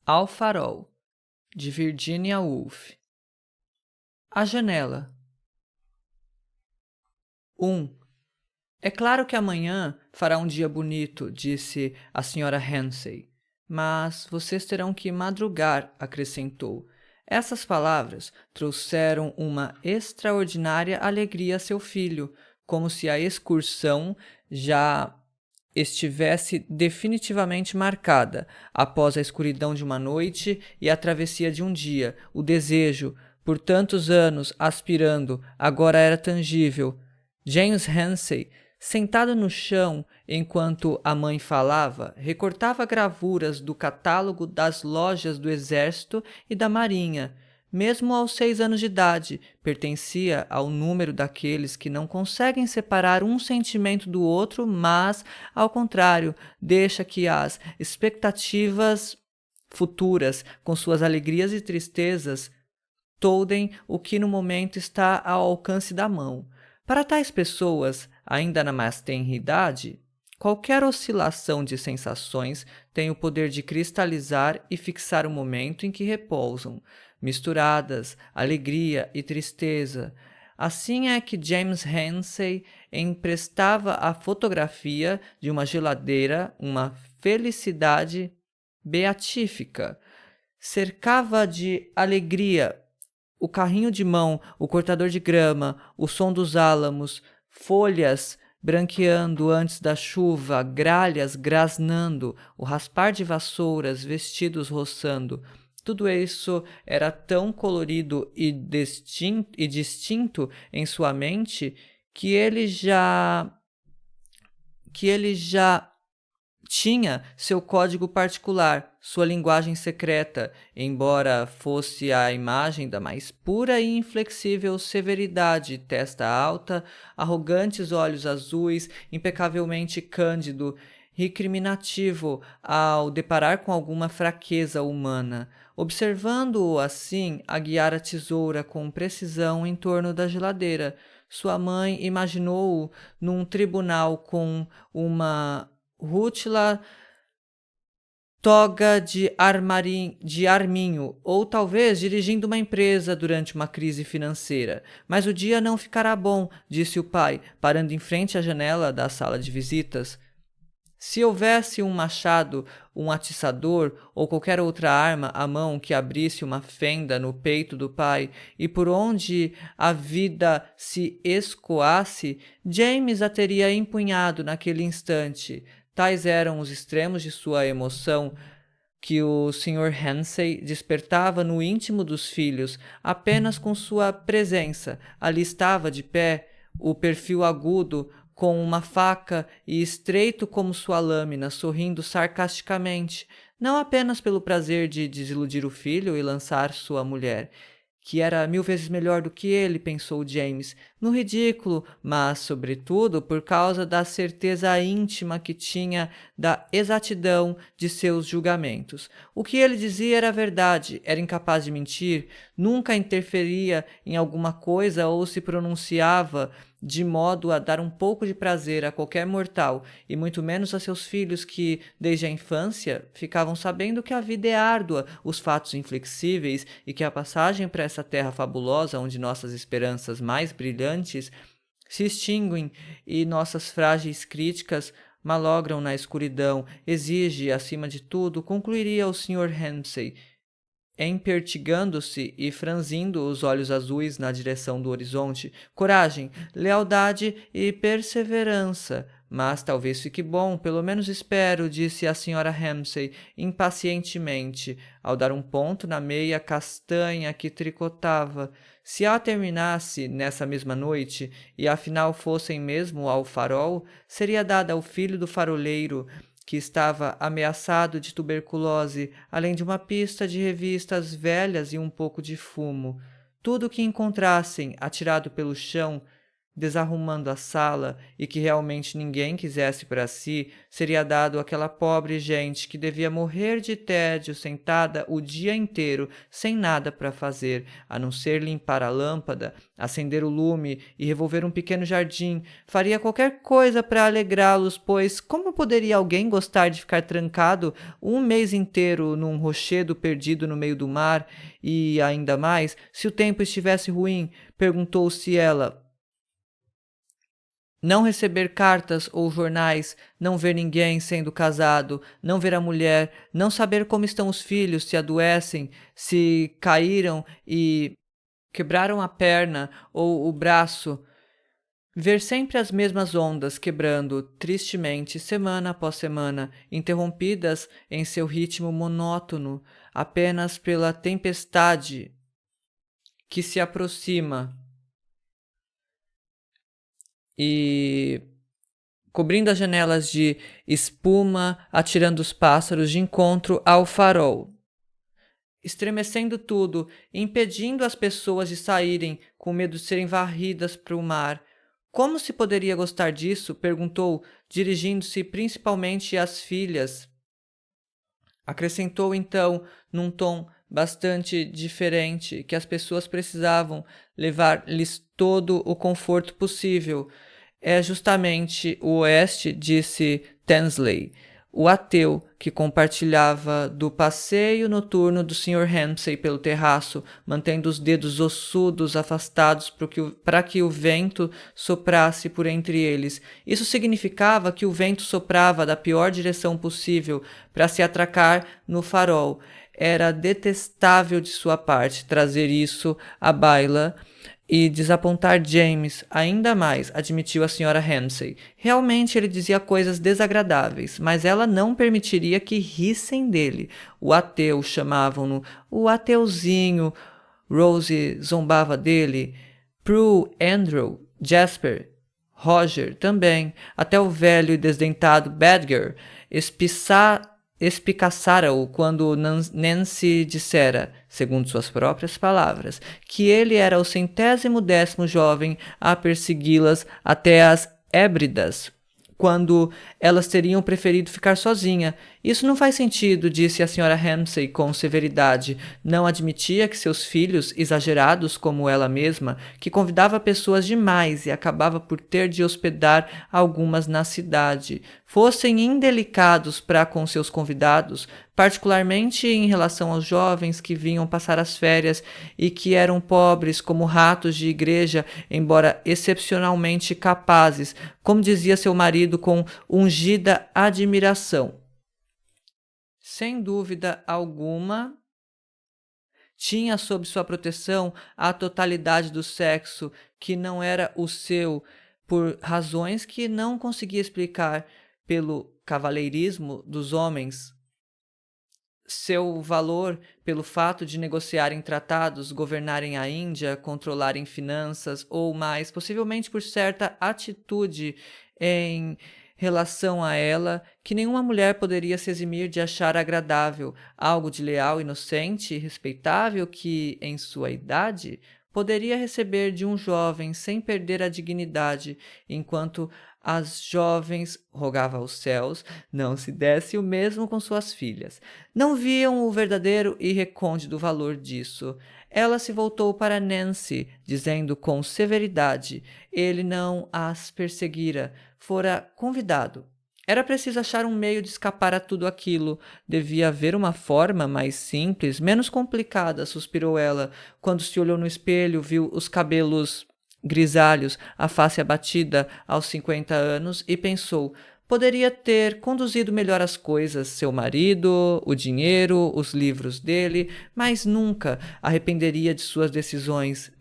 Ao Farol, de Virginia Woolf. A janela. 1. É claro que amanhã fará um dia bonito, disse a Sra. Hensey. Mas vocês terão que madrugar, acrescentou. Essas palavras trouxeram uma extraordinária alegria a seu filho, como se a excursão já estivesse definitivamente marcada, após a escuridão de uma noite e a travessia de um dia. O desejo, por tantos anos aspirando, agora era tangível. James Hensey, sentado no chão enquanto a mãe falava, recortava gravuras do catálogo das lojas do Exército e da Marinha. Mesmo aos 6 anos de idade, pertencia ao número daqueles que não conseguem separar um sentimento do outro, mas, ao contrário, deixa que as expectativas futuras, com suas alegrias e tristezas, toldem o que no momento está ao alcance da mão. Para tais pessoas, ainda na mais tenra idade, qualquer oscilação de sensações tem o poder de cristalizar e fixar o momento em que repousam, misturadas, alegria e tristeza. Assim é que James Hensey emprestava à fotografia de uma geladeira uma felicidade beatífica. Cercava de alegria o carrinho de mão, o cortador de grama, o som dos álamos, folhas branqueando antes da chuva, gralhas grasnando, o raspar de vassouras, vestidos roçando. Tudo isso era tão colorido e distinto em sua mente que ele já tinha seu código particular, sua linguagem secreta, embora fosse a imagem da mais pura e inflexível severidade, testa alta, arrogantes olhos azuis, impecavelmente cândido, recriminativo ao deparar com alguma fraqueza humana, observando-o assim a guiar a tesoura com precisão em torno da geladeira. Sua mãe imaginou-o num tribunal com uma rútila toga de arminho, ou talvez dirigindo uma empresa durante uma crise financeira. Mas o dia não ficará bom, disse o pai, parando em frente à janela da sala de visitas. Se houvesse um machado, um atiçador ou qualquer outra arma à mão que abrisse uma fenda no peito do pai e por onde a vida se escoasse, James a teria empunhado naquele instante. Tais eram os extremos de sua emoção que o Sr. Hensey despertava no íntimo dos filhos apenas com sua presença. Ali estava de pé, o perfil agudo, com uma faca e estreito como sua lâmina, sorrindo sarcasticamente, não apenas pelo prazer de desiludir o filho e lançar sua mulher, que era 1000 vezes melhor do que ele, pensou James, no ridículo, mas, sobretudo, por causa da certeza íntima que tinha da exatidão de seus julgamentos. O que ele dizia era verdade, era incapaz de mentir, nunca interferia em alguma coisa ou se pronunciava de modo a dar um pouco de prazer a qualquer mortal, e muito menos a seus filhos que, desde a infância, ficavam sabendo que a vida é árdua, os fatos inflexíveis e que a passagem para essa terra fabulosa onde nossas esperanças mais brilhantes se extinguem e nossas frágeis críticas malogram na escuridão, exige, acima de tudo, concluiria o Sr. Hensey, empertigando-se e franzindo os olhos azuis na direção do horizonte, coragem, lealdade e perseverança. Mas talvez fique bom, pelo menos espero, disse a Sra. Hensey impacientemente, ao dar um ponto na meia castanha que tricotava. Se a terminasse nessa mesma noite, e afinal fossem mesmo ao farol, seria dada ao filho do faroleiro, que estava ameaçado de tuberculose, além de uma pista de revistas velhas e um pouco de fumo. Tudo o que encontrassem, atirado pelo chão, desarrumando a sala e que realmente ninguém quisesse para si, seria dado àquela pobre gente que devia morrer de tédio sentada o dia inteiro sem nada para fazer, a não ser limpar a lâmpada, acender o lume e revolver um pequeno jardim. Faria qualquer coisa para alegrá-los, pois como poderia alguém gostar de ficar trancado um mês inteiro num rochedo perdido no meio do mar? E ainda mais, se o tempo estivesse ruim, perguntou-se ela. Não receber cartas ou jornais, não ver ninguém sendo casado, não ver a mulher, não saber como estão os filhos, se adoecem, se caíram e quebraram a perna ou o braço. Ver sempre as mesmas ondas quebrando tristemente semana após semana, interrompidas em seu ritmo monótono apenas pela tempestade que se aproxima e cobrindo as janelas de espuma, atirando os pássaros de encontro ao farol, estremecendo tudo, impedindo as pessoas de saírem, com medo de serem varridas para o mar. Como se poderia gostar disso? Perguntou, dirigindo-se principalmente às filhas. Acrescentou então, num tom bastante diferente, que as pessoas precisavam levar-lhes todo o conforto possível. É justamente o oeste, disse Tansley, o ateu que compartilhava do passeio noturno do Sr. Ramsay pelo terraço, mantendo os dedos ossudos afastados para que o vento soprasse por entre eles. Isso significava que o vento soprava da pior direção possível para se atracar no farol. Era detestável de sua parte trazer isso à baila e desapontar James ainda mais, admitiu a Sra. Ramsay. Realmente ele dizia coisas desagradáveis, mas ela não permitiria que rissem dele. O ateu, chamavam-no o ateuzinho. Rose zombava dele. Prue, Andrew, Jasper, Roger também, até o velho e desdentado Badger espicaçara-o quando Nancy dissera, segundo suas próprias palavras, que ele era o 110º jovem a persegui-las até as Hébridas, quando elas teriam preferido ficar sozinha. Isso não faz sentido, disse a Sra. Ramsay com severidade. Não admitia que seus filhos, exagerados como ela mesma, que convidava pessoas demais e acabava por ter de hospedar algumas na cidade, fossem indelicados para com seus convidados, particularmente em relação aos jovens que vinham passar as férias e que eram pobres como ratos de igreja, embora excepcionalmente capazes, como dizia seu marido com ungida admiração. Sem dúvida alguma, tinha sob sua proteção a totalidade do sexo que não era o seu, por razões que não conseguia explicar pelo cavalheirismo dos homens, seu valor pelo fato de negociarem tratados, governarem a Índia, controlarem finanças, ou mais, possivelmente por certa atitude em relação a ela, que nenhuma mulher poderia se eximir de achar agradável, algo de leal, inocente e respeitável que, em sua idade, poderia receber de um jovem sem perder a dignidade, enquanto as jovens, rogava aos céus, não se desse o mesmo com suas filhas. Não viam o verdadeiro e recôndito valor disso. Ela se voltou para Nancy, dizendo com severidade: ele não as perseguira, fora convidado. Era preciso achar um meio de escapar a tudo aquilo. Devia haver uma forma mais simples, menos complicada, suspirou ela, quando se olhou no espelho, viu os cabelos grisalhos, a face abatida aos 50 anos e pensou: poderia ter conduzido melhor as coisas, seu marido, o dinheiro, os livros dele, mas nunca arrependeria de suas decisões,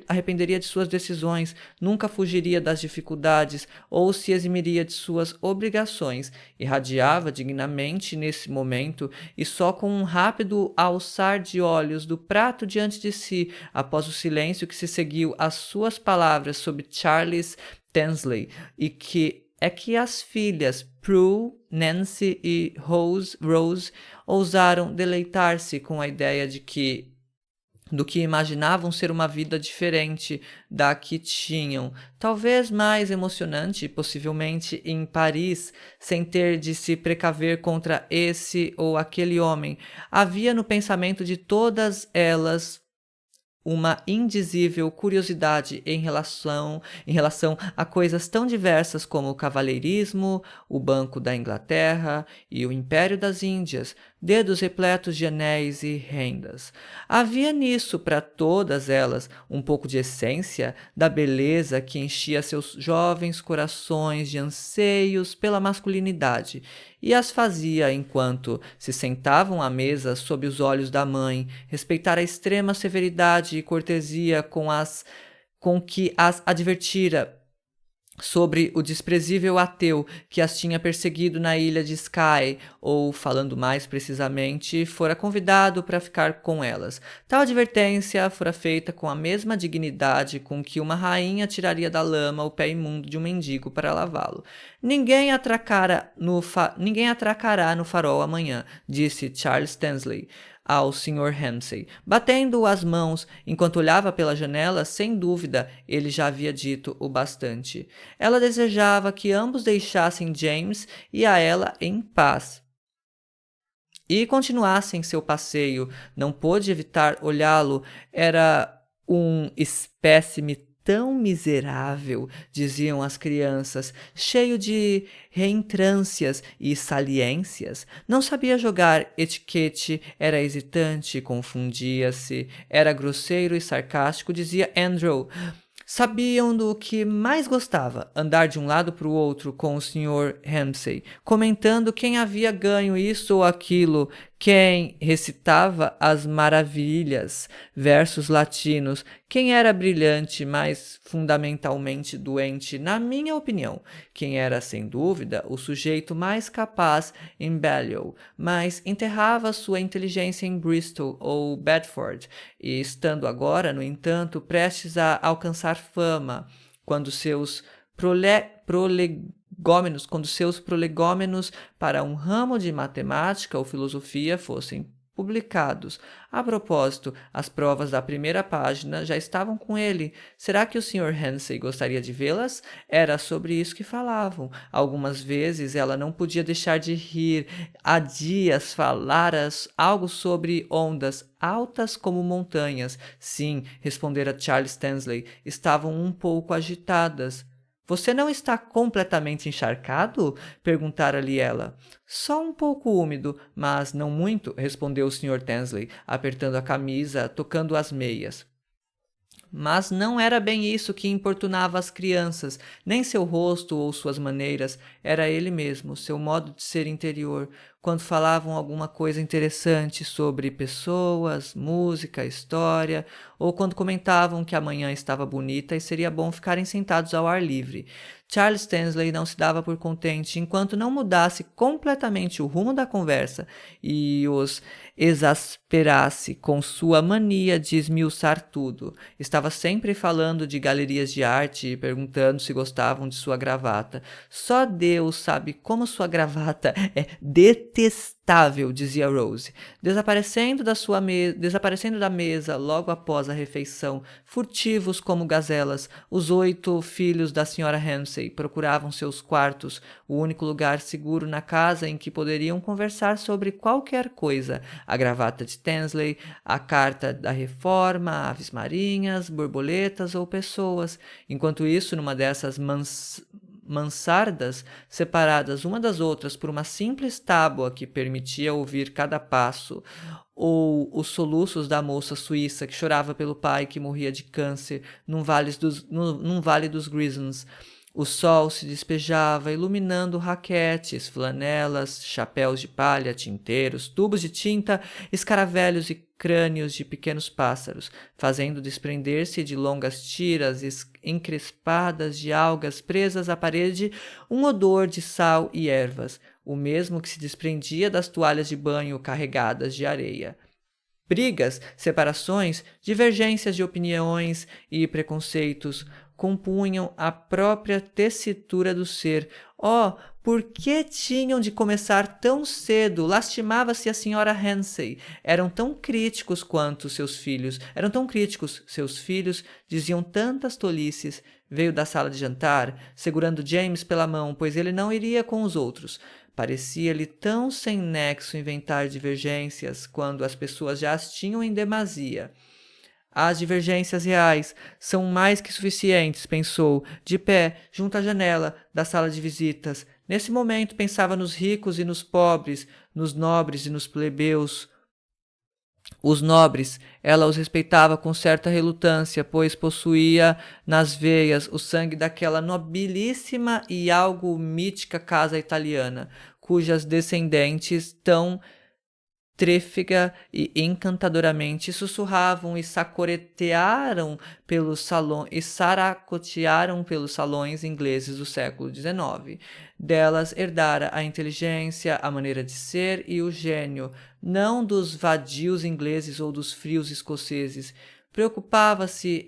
arrependeria de suas decisões, nunca fugiria das dificuldades ou se eximiria de suas obrigações. Irradiava dignamente nesse momento e só com um rápido alçar de olhos do prato diante de si, após o silêncio que se seguiu às suas palavras sobre Charles Tansley, e que as filhas Prue, Nancy e Rose ousaram deleitar-se com a ideia de que do que imaginavam ser uma vida diferente da que tinham, talvez mais emocionante, possivelmente em Paris, sem ter de se precaver contra esse ou aquele homem. Havia no pensamento de todas elas uma indizível curiosidade em relação a coisas tão diversas como o cavalheirismo, o Banco da Inglaterra e o Império das Índias, dedos repletos de anéis e rendas. Havia nisso para todas elas um pouco de essência da beleza que enchia seus jovens corações de anseios pela masculinidade e as fazia, enquanto se sentavam à mesa sob os olhos da mãe, respeitar a extrema severidade e cortesia com que as advertira sobre o desprezível ateu que as tinha perseguido na ilha de Skye, ou, falando mais precisamente, fora convidado para ficar com elas. Tal advertência fora feita com a mesma dignidade com que uma rainha tiraria da lama o pé imundo de um mendigo para lavá-lo. Ninguém atracará no farol amanhã, disse Charles Tansley ao Sr. Ramsay, batendo as mãos enquanto olhava pela janela. Sem dúvida, ele já havia dito o bastante. Ela desejava que ambos deixassem James e a ela em paz e continuassem seu passeio. Não pôde evitar olhá-lo. Era um espécime tão miserável, diziam as crianças, cheio de reentrâncias e saliências. Não sabia jogar etiquete, era hesitante, confundia-se, era grosseiro e sarcástico, dizia Andrew. Sabiam do que mais gostava, andar de um lado para o outro com o Sr. Ramsay, comentando quem havia ganho isso ou aquilo, quem recitava as maravilhas, versos latinos, quem era brilhante, mas fundamentalmente doente, na minha opinião, quem era, sem dúvida, o sujeito mais capaz em Balliol, mas enterrava sua inteligência em Bristol ou Bedford, e estando agora, no entanto, prestes a alcançar fama, quando seus prolegômenos para um ramo de matemática ou filosofia fossem publicados. A propósito, as provas da primeira página já estavam com ele. Será que o Sr. Ramsay gostaria de vê-las? Era sobre isso que falavam. Algumas vezes ela não podia deixar de rir. Há dias falaras algo sobre ondas altas como montanhas. Sim, respondera Charles Tansley, estavam um pouco agitadas. Você não está completamente encharcado? Perguntara-lhe ela. Só um pouco úmido, mas não muito, respondeu o Sr. Tansley, apertando a camisa, tocando as meias. Mas não era bem isso que importunava as crianças, nem seu rosto ou suas maneiras, era ele mesmo, seu modo de ser interior, quando falavam alguma coisa interessante sobre pessoas, música, história, ou quando comentavam que a manhã estava bonita e seria bom ficarem sentados ao ar livre. Charles Tansley não se dava por contente enquanto não mudasse completamente o rumo da conversa e os exasperasse com sua mania de esmiuçar tudo. Estava sempre falando de galerias de arte e perguntando se gostavam de sua gravata. Só Deus sabe como sua gravata é detestável, dizia Rose, desaparecendo da mesa logo após a refeição, furtivos como gazelas. Os 8 filhos da Sra. Ramsay procuravam seus quartos, o único lugar seguro na casa em que poderiam conversar sobre qualquer coisa: a gravata de Tansley, a carta da reforma, aves marinhas, borboletas ou pessoas. Enquanto isso, numa dessas mansardas, separadas uma das outras por uma simples tábua que permitia ouvir cada passo, ou os soluços da moça suíça que chorava pelo pai que morria de câncer num vale dos Grisons, o sol se despejava, iluminando raquetes, flanelas, chapéus de palha, tinteiros, tubos de tinta, escaravelhos e crânios de pequenos pássaros, fazendo desprender-se de longas tiras encrespadas de algas presas à parede um odor de sal e ervas, o mesmo que se desprendia das toalhas de banho carregadas de areia. Brigas, separações, divergências de opiniões e preconceitos compunham a própria tessitura do ser. Oh, Por que tinham de começar tão cedo? Lastimava-se a senhora Ramsay. Eram tão críticos quanto seus filhos. Eram tão críticos. Seus filhos diziam tantas tolices. Veio da sala de jantar, segurando James pela mão, pois ele não iria com os outros. Parecia-lhe tão sem nexo inventar divergências quando as pessoas já as tinham em demasia. As divergências reais são mais que suficientes, pensou, de pé, junto à janela da sala de visitas. Nesse momento pensava nos ricos e nos pobres, nos nobres e nos plebeus. Os nobres, ela os respeitava com certa relutância, pois possuía nas veias o sangue daquela nobilíssima e algo mítica casa italiana, cujas descendentes tão trêfega e encantadoramente sussurravam e sacoretearam pelos salões e saracotearam pelos salões ingleses do século XIX. Delas herdara a inteligência, a maneira de ser e o gênio, não dos vadios ingleses ou dos frios escoceses. Preocupava-se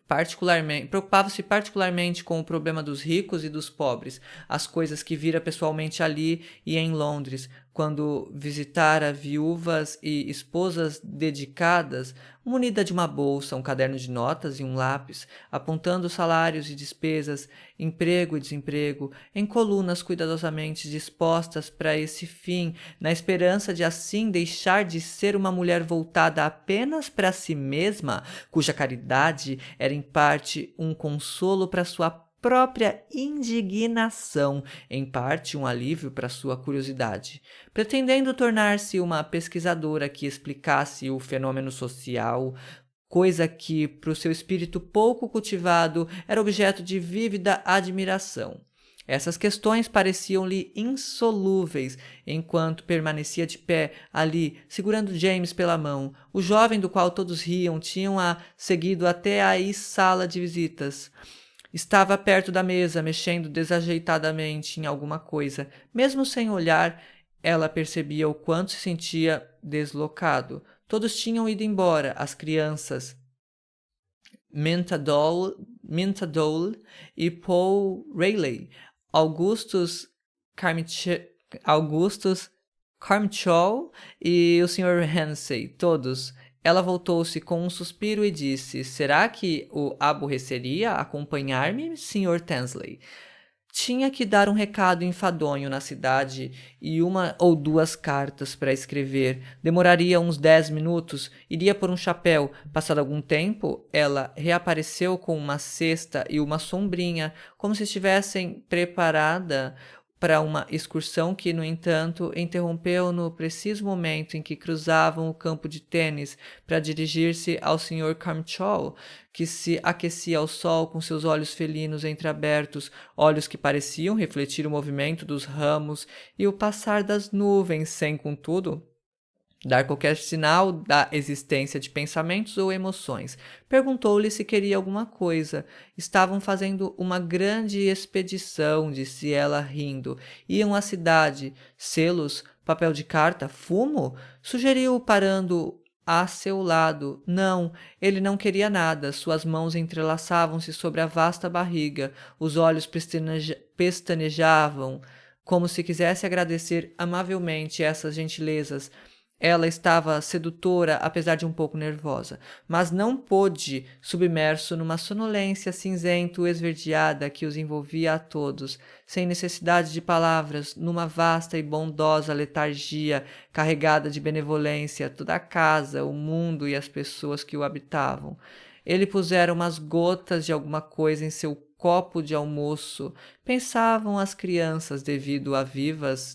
particularmente com o problema dos ricos e dos pobres, as coisas que vira pessoalmente ali e em Londres, quando visitara viúvas e esposas dedicadas, munida de uma bolsa, um caderno de notas e um lápis, apontando salários e despesas, emprego e desemprego, em colunas cuidadosamente dispostas para esse fim, na esperança de assim deixar de ser uma mulher voltada apenas para si mesma, cuja caridade era em parte um consolo para sua própria indignação, em parte um alívio para sua curiosidade. Pretendendo tornar-se uma pesquisadora que explicasse o fenômeno social, coisa que, para o seu espírito pouco cultivado, era objeto de vívida admiração. Essas questões pareciam-lhe insolúveis, enquanto permanecia de pé, ali, segurando James pela mão. O jovem do qual todos riam tinham-a seguido até à sala de visitas. Estava perto da mesa, mexendo desajeitadamente em alguma coisa. Mesmo sem olhar, ela percebia o quanto se sentia deslocado. Todos tinham ido embora, as crianças. Minta Dole e Paul Rayleigh, Augustus Carmichael e o Sr. Ramsay, todos. Ela voltou-se com um suspiro e disse: Será que o aborreceria acompanhar-me, Sr. Tansley? Tinha que dar um recado enfadonho na cidade e 1 ou 2 cartas para escrever. Demoraria uns 10 minutos, iria por um chapéu. Passado algum tempo, ela reapareceu com uma cesta e uma sombrinha, como se estivessem preparada para uma excursão que, no entanto, interrompeu no preciso momento em que cruzavam o campo de tênis para dirigir-se ao Sr. Carmichael, que se aquecia ao sol com seus olhos felinos entreabertos, olhos que pareciam refletir o movimento dos ramos e o passar das nuvens, sem, contudo, dar qualquer sinal da existência de pensamentos ou emoções. Perguntou-lhe se queria alguma coisa. Estavam fazendo uma grande expedição, disse ela rindo. Iam à cidade. Selos, papel de carta, fumo? Sugeriu, parando a seu lado. Não, ele não queria nada. Suas mãos entrelaçavam-se sobre a vasta barriga. Os olhos pestanejavam, como se quisesse agradecer amavelmente essas gentilezas. Ela estava sedutora, apesar de um pouco nervosa, mas não pôde, submerso numa sonolência cinzento-esverdeada que os envolvia a todos, sem necessidade de palavras, numa vasta e bondosa letargia, carregada de benevolência, toda a casa, o mundo e as pessoas que o habitavam. Ele pusera umas gotas de alguma coisa em seu copo de almoço. Pensavam as crianças devido às vivas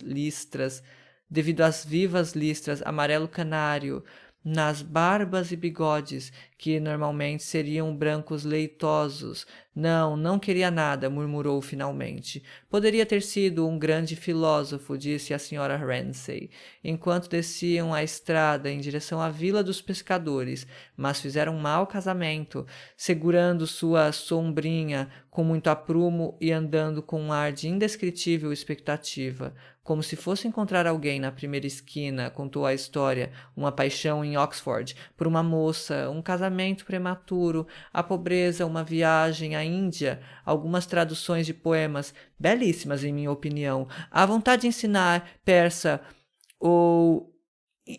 listras amarelo canário nas barbas e bigodes, que normalmente seriam brancos leitosos. Não queria nada, murmurou finalmente. Poderia ter sido um grande filósofo, disse a Sra. Ramsay, enquanto desciam a estrada em direção à Vila dos Pescadores, mas fizeram um mau casamento, segurando sua sombrinha com muito aprumo e andando com um ar de indescritível expectativa. Como se fosse encontrar alguém na primeira esquina, contou a história, uma paixão em Oxford, por uma moça, um casamento casamento prematuro, a pobreza, uma viagem à Índia, algumas traduções de poemas, belíssimas em minha opinião, a vontade de ensinar persa ou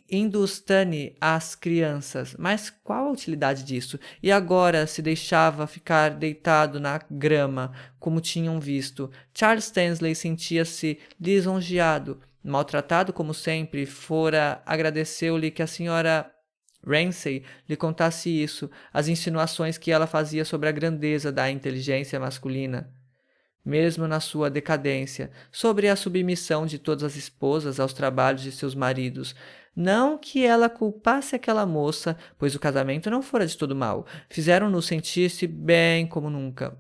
hindustani às crianças. Mas qual a utilidade disso? E agora se deixava ficar deitado na grama, como tinham visto. Charles Tansley sentia-se lisonjeado. Maltratado como sempre, fora agradeceu-lhe que a senhora Ramsay lhe contasse isso, as insinuações que ela fazia sobre a grandeza da inteligência masculina, mesmo na sua decadência, sobre a submissão de todas as esposas aos trabalhos de seus maridos. Não que ela culpasse aquela moça, pois o casamento não fora de todo mal. Fizeram-no sentir-se bem como nunca.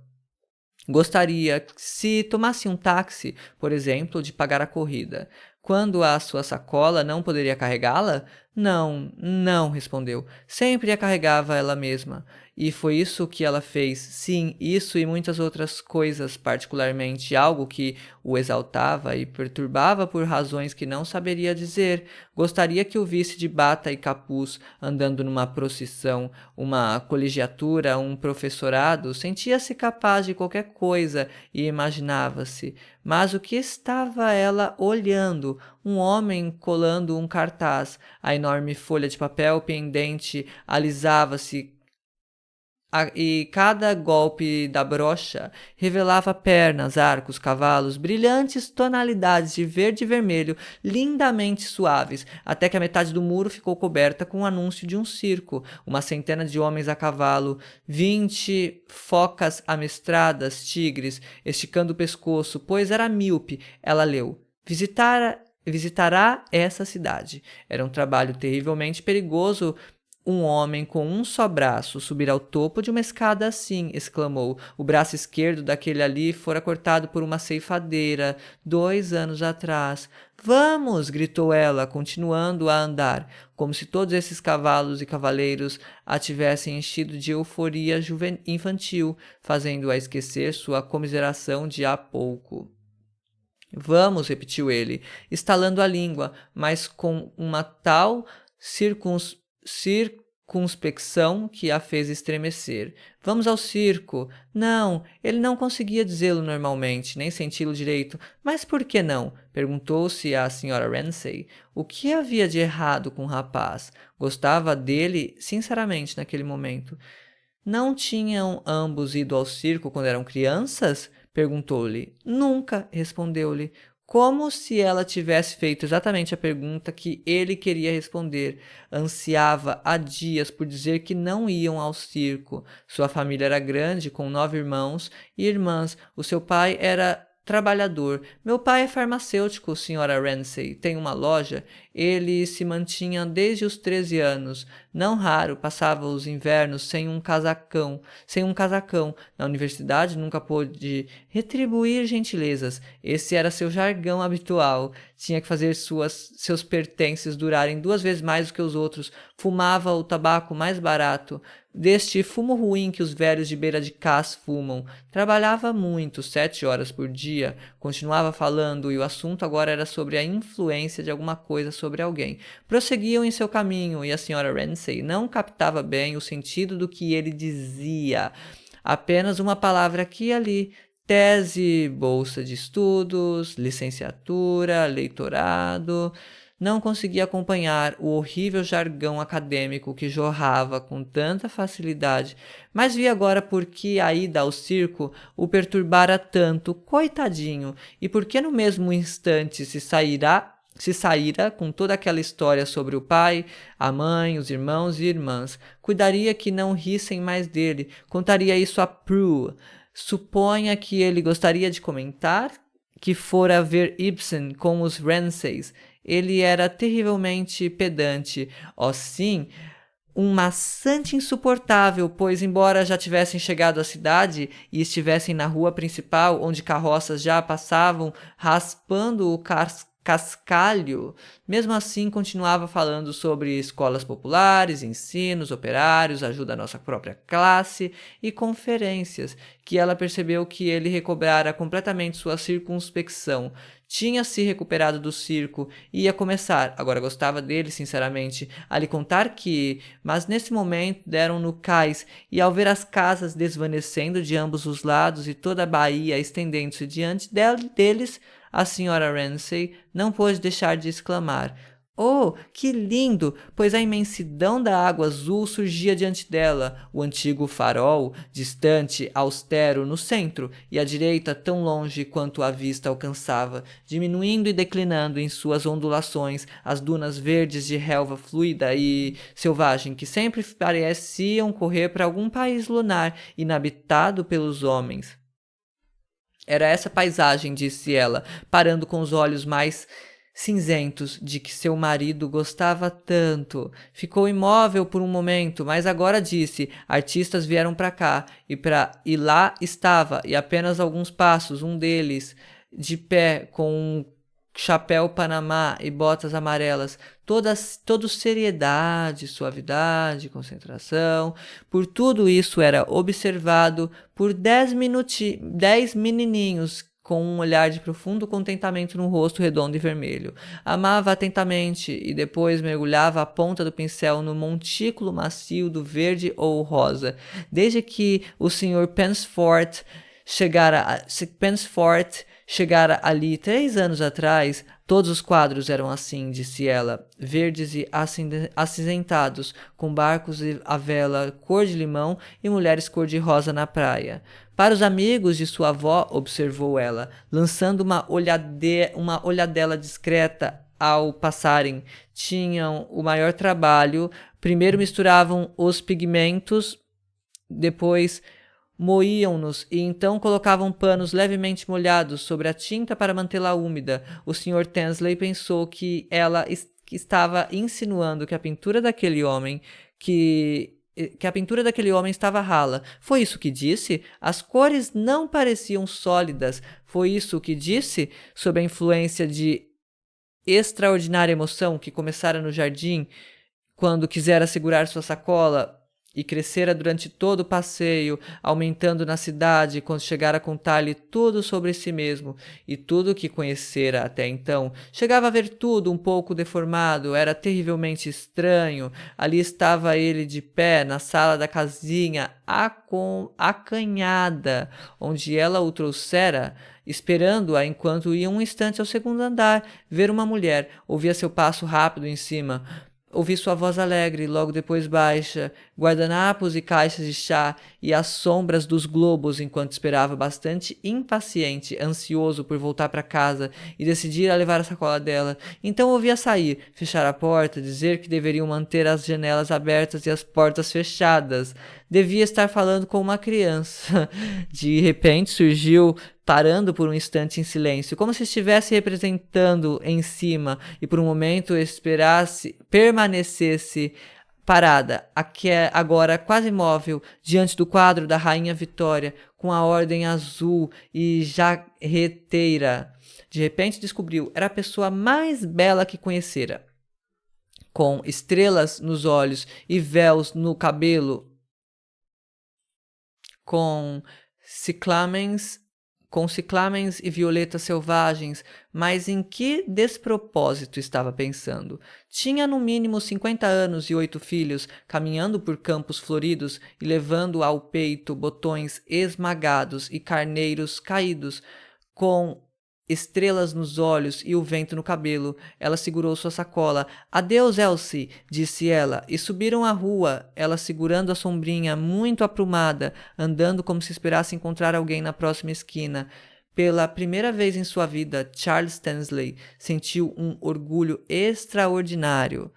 Gostaria, se tomasse um táxi, por exemplo, de pagar a corrida. Quando a sua sacola não poderia carregá-la? Não, não, respondeu. Sempre a carregava ela mesma. E foi isso que ela fez. Sim, isso e muitas outras coisas, particularmente algo que o exaltava e perturbava por razões que não saberia dizer. Gostaria que o visse de bata e capuz, andando numa procissão, uma colegiatura, um professorado. Sentia-se capaz de qualquer coisa e imaginava-se. Mas o que estava ela olhando? Um homem colando um cartaz. A enorme folha de papel pendente alisava-se e cada golpe da brocha revelava pernas, arcos, cavalos, brilhantes tonalidades de verde e vermelho, lindamente suaves, até que a metade do muro ficou coberta com o anúncio de um circo, uma centena de homens a cavalo, 20 focas amestradas, tigres, esticando o pescoço, pois era míope. Ela leu: visitará essa cidade. Era um trabalho terrivelmente perigoso. Um homem com um só braço subir ao topo de uma escada assim, exclamou. O braço esquerdo daquele ali fora cortado por uma ceifadeira 2 anos atrás. Vamos! Gritou ela, continuando a andar, como se todos esses cavalos e cavaleiros a tivessem enchido de euforia infantil, fazendo-a esquecer sua comiseração de há pouco. Vamos, repetiu ele, estalando a língua, mas com uma tal circunspecção que a fez estremecer. Vamos ao circo. Não, ele não conseguia dizê-lo normalmente, nem senti-lo direito. Mas por que não? Perguntou-se a Sra. Ramsay. O que havia de errado com o rapaz? Gostava dele sinceramente naquele momento. Não tinham ambos ido ao circo quando eram crianças? Perguntou-lhe. Nunca, respondeu-lhe, como se ela tivesse feito exatamente a pergunta que ele queria responder. Ansiava há dias por dizer que não iam ao circo. Sua família era grande, com 9 irmãos e irmãs. O seu pai era trabalhador. Meu pai é farmacêutico, Sra. Ramsay. Tem uma loja. Ele se mantinha desde os 13 anos. Não raro, passava os invernos sem um casacão. Na universidade nunca pôde retribuir gentilezas. Esse era seu jargão habitual. Tinha que fazer seus pertences durarem 2 vezes mais do que os outros. Fumava o tabaco mais barato, deste fumo ruim que os velhos de beira de cais fumam. Trabalhava muito, 7 horas por dia. Continuava falando e o assunto agora era sobre a influência de alguma coisa sobre alguém. Prosseguiam em seu caminho e a Sra. Ramsay não captava bem o sentido do que ele dizia. Apenas uma palavra aqui e ali. Tese, bolsa de estudos, licenciatura, leitorado. Não conseguia acompanhar o horrível jargão acadêmico que jorrava com tanta facilidade, mas vi agora por que a ida ao circo o perturbara tanto, coitadinho, e por que no mesmo instante se saíra com toda aquela história sobre o pai, a mãe, os irmãos e irmãs. Cuidaria que não rissem mais dele, contaria isso a Prue. Suponha que ele gostaria de comentar que fora ver Ibsen com os Ramsays. Ele era terrivelmente pedante. Oh, sim, um maçante insuportável, pois, embora já tivessem chegado à cidade e estivessem na rua principal, onde carroças já passavam raspando o cascalho, mesmo assim continuava falando sobre escolas populares, ensinos operários, ajuda à nossa própria classe e conferências, que ela percebeu que ele recobrara completamente sua circunspecção. tinha se recuperado do circo e ia começar, agora gostava dele sinceramente, a lhe contar que, mas nesse momento deram no cais, e ao ver as casas desvanecendo de ambos os lados e toda a baía estendendo-se diante deles, a senhora Ramsay não pôde deixar de exclamar: "Oh, que lindo!" Pois a imensidão da água azul surgia diante dela, o antigo farol, distante, austero, no centro, e à direita tão longe quanto a vista alcançava, diminuindo e declinando em suas ondulações as dunas verdes de relva fluida e selvagem que sempre pareciam correr para algum país lunar inabitado pelos homens. Era essa paisagem, disse ela, parando com os olhos mais cinzentos de que seu marido gostava tanto. Ficou imóvel por um momento, mas agora disse: artistas vieram para cá, e lá estava, e apenas alguns passos, um deles, de pé, com um chapéu panamá e botas amarelas, todo seriedade, suavidade, concentração. Por tudo isso era observado por 10 menininhos com um olhar de profundo contentamento no rosto redondo e vermelho. Amava atentamente e depois mergulhava a ponta do pincel no montículo macio do verde ou rosa. Desde que o Sr. Chegara ali 3 anos atrás, todos os quadros eram assim, disse ela, verdes e acinzentados, com barcos à vela cor de limão e mulheres cor de rosa na praia. Para os amigos de sua avó, observou ela, lançando uma olhadela discreta ao passarem, tinham o maior trabalho. Primeiro misturavam os pigmentos, depois moíam-nos e então colocavam panos levemente molhados sobre a tinta para mantê-la úmida. O Sr. Tansley pensou que ela estava insinuando que a pintura daquele homem estava rala. Foi isso que disse? As cores não pareciam sólidas. Foi isso que disse? Sob a influência de extraordinária emoção que começara no jardim, quando quisera segurar sua sacola, e crescera durante todo o passeio, aumentando na cidade quando chegara a contar-lhe tudo sobre si mesmo e tudo o que conhecera até então. Chegava a ver tudo um pouco deformado, era terrivelmente estranho. Ali estava ele de pé na sala da casinha acanhada, onde ela o trouxera, esperando-a enquanto ia um instante ao segundo andar, ver uma mulher. Ouvia seu passo rápido em cima. Ouvi sua voz alegre, logo depois baixa, guardanapos e caixas de chá e as sombras dos globos enquanto esperava, bastante impaciente, ansioso por voltar para casa e decidir a levar a sacola dela. Então ouvi-a sair, fechar a porta, dizer que deveriam manter as janelas abertas e as portas fechadas. Devia estar falando com uma criança. De repente surgiu, parando por um instante em silêncio, como se estivesse representando em cima e por um momento permanecesse parada, agora quase imóvel, diante do quadro da Rainha Vitória, com a ordem azul e jarreteira. De repente descobriu, era a pessoa mais bela que conhecera. Com estrelas nos olhos e véus no cabelo, com ciclamens e violetas selvagens, mas em que despropósito estava pensando? Tinha no mínimo 50 anos e 8 filhos, caminhando por campos floridos e levando ao peito botões esmagados e carneiros caídos, com estrelas nos olhos e o vento no cabelo. Ela segurou sua sacola. "Adeus, Elsie", disse ela, e subiram a rua, ela segurando a sombrinha, muito aprumada, andando como se esperasse encontrar alguém na próxima esquina. Pela primeira vez em sua vida, Charles Tansley sentiu um orgulho extraordinário.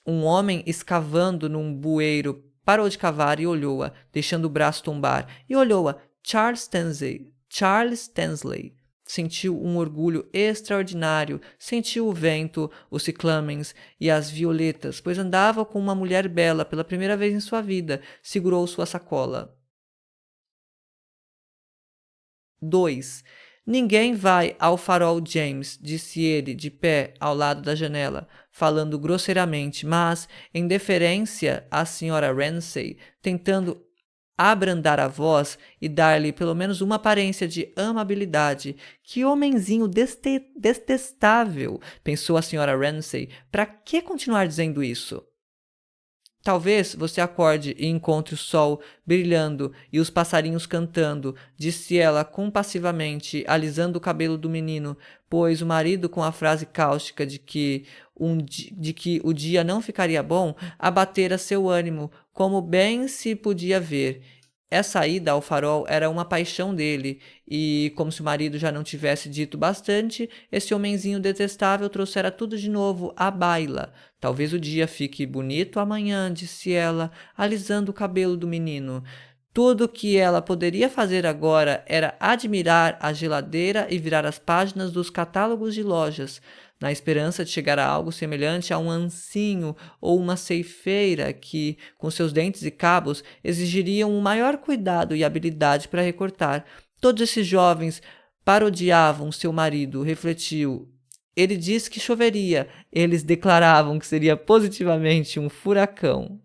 Um homem escavando num bueiro parou de cavar e olhou-a, deixando o braço tombar, e olhou-a. Charles Tansley. Sentiu um orgulho extraordinário, sentiu o vento, os ciclamens e as violetas, pois andava com uma mulher bela pela primeira vez em sua vida. Segurou sua sacola. 2. Ninguém vai ao farol, James, disse ele, de pé ao lado da janela, falando grosseiramente, mas, em deferência à Sra. Ramsay, tentando abrandar a voz e dar-lhe pelo menos uma aparência de amabilidade. Que homenzinho detestável, pensou a Sra. Ramsay. Para que continuar dizendo isso? Talvez você acorde e encontre o sol brilhando e os passarinhos cantando, disse ela compassivamente, alisando o cabelo do menino, pois o marido, com a frase cáustica de que o dia não ficaria bom, abatera seu ânimo, como bem se podia ver. Essa ida ao farol era uma paixão dele, e, como se o marido já não tivesse dito bastante, esse homenzinho detestável trouxera tudo de novo à baila. Talvez o dia fique bonito amanhã, disse ela, alisando o cabelo do menino. Tudo o que ela poderia fazer agora era admirar a geladeira e virar as páginas dos catálogos de lojas, na esperança de chegar a algo semelhante a um ancinho ou uma ceifeira que, com seus dentes e cabos, exigiriam um maior cuidado e habilidade para recortar. Todos esses jovens parodiavam seu marido, refletiu. Ele disse que choveria, eles declaravam que seria positivamente um furacão.